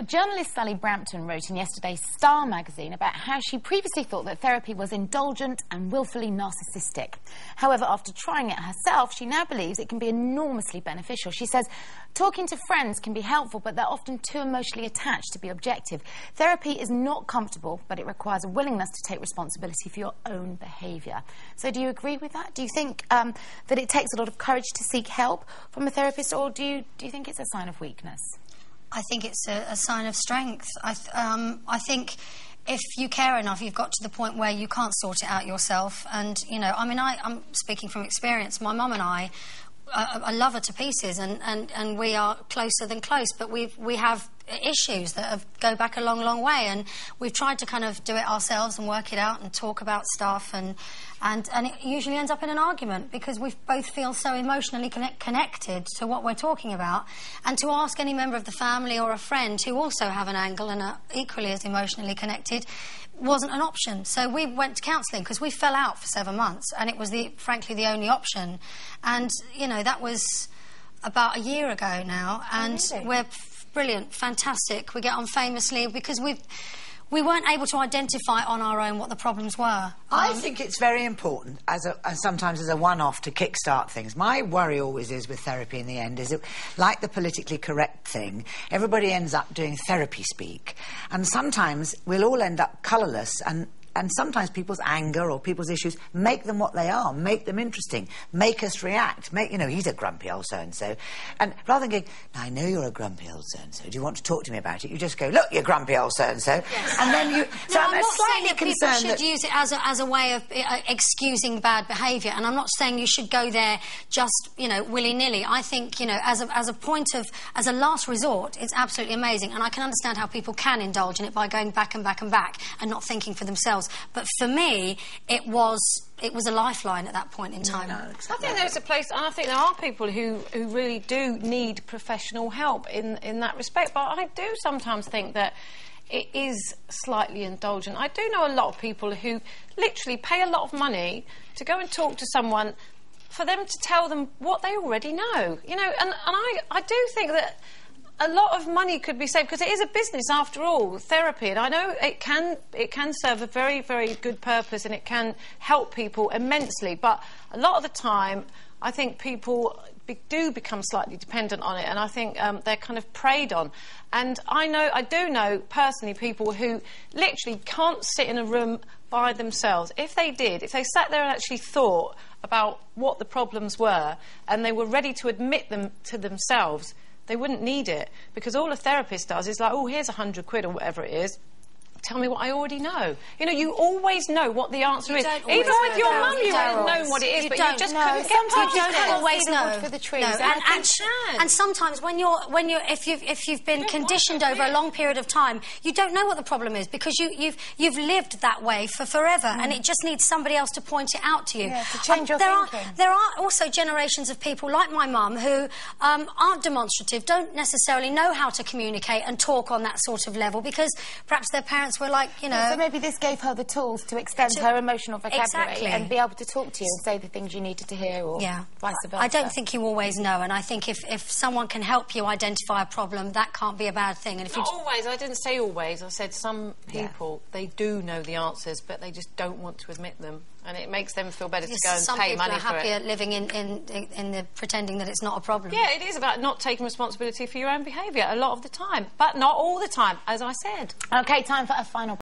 Journalist Sally Brampton wrote in yesterday's Star magazine about how she previously thought that therapy was indulgent and willfully narcissistic. However, after trying it herself, she now believes it can be enormously beneficial. She says, talking to friends can be helpful, but they're often too emotionally attached to be objective. Therapy is not comfortable, but it requires a willingness to take responsibility for your own behaviour. So do you agree with that? Do you think that it takes a lot of courage to seek help from a therapist, or do you think it's a sign of weakness? I think it's a sign of strength. I think if you care enough, you've got to the point where you can't sort it out yourself. And, you know, I mean, I'm speaking from experience. My mum and I love her to pieces, and we are closer than close, but we have issues that go back a long, long way, and we've tried to kind of do it ourselves and work it out and talk about stuff, and it usually ends up in an argument because we both feel so emotionally connected to what we're talking about. And to ask any member of the family or a friend who also have an angle and are equally as emotionally connected wasn't an option. So we went to counselling because we fell out for 7 months, and it was frankly the only option. And, you know, that was about a year ago now, and we're brilliant, fantastic. We get on famously because we weren't able to identify on our own what the problems were. I think it's very important, sometimes as a one-off, to kick-start things. My worry always is with therapy in the end is, like the politically correct thing, everybody ends up doing therapy speak. And sometimes we'll all end up colourless, and sometimes people's anger or people's issues make them what they are, make them interesting, make us react, you know, he's a grumpy old so-and-so. And rather than going, now, I know you're a grumpy old so-and-so, do you want to talk to me about it? You just go, look, you grumpy old so-and-so. Yes. And then you... So I'm not saying that people should that use it as a way of excusing bad behaviour, and I'm not saying you should go there just, you know, willy-nilly. I think, you know, as a last resort, it's absolutely amazing, and I can understand how people can indulge in it by going back and back and back and not thinking for themselves. But for me, it was a lifeline at that point in time. No, exactly. I think there's a place, and I think there are people who really do need professional help in that respect, but I do sometimes think that it is slightly indulgent. I do know a lot of people who literally pay a lot of money to go and talk to someone for them to tell them what they already know, you know, and I do think that a lot of money could be saved, because it is a business after all, therapy, and I know it can serve a very, very good purpose, and it can help people immensely, but a lot of the time I think people do become slightly dependent on it, and I think they're kind of preyed on. And I do know personally people who literally can't sit in a room by themselves. If they sat there and actually thought about what the problems were, and they were ready to admit them to themselves, they wouldn't need it, because all a therapist does is like, oh, here's £100 or whatever it is. Tell me what I already know. You know, you always know what the answer is. Even with your mum, you would have known what it is, but you just couldn't get past it. You don't always know. For the trees. No. And sometimes when if you've been conditioned over a long period of time, you don't know what the problem is, because you've lived that way for forever, and it just needs somebody else to point it out to you. Yeah, to change your thinking. There are also generations of people like my mum who aren't demonstrative, don't necessarily know how to communicate and talk on that sort of level, because perhaps their parents were like, you know... So maybe this gave her the tools to extend her emotional vocabulary and be able to talk to you and say the things you needed to hear, or vice versa. I don't think you always know, and I think if someone can help you identify a problem, that can't be a bad thing. And if Not always, I didn't say always. I said some people, they do know the answers, but they just don't want to admit them. And it makes them feel better to go and pay money for it. Some people are happier living in the pretending that it's not a problem. Yeah, it is about not taking responsibility for your own behaviour a lot of the time, but not all the time, as I said. OK, time for a final...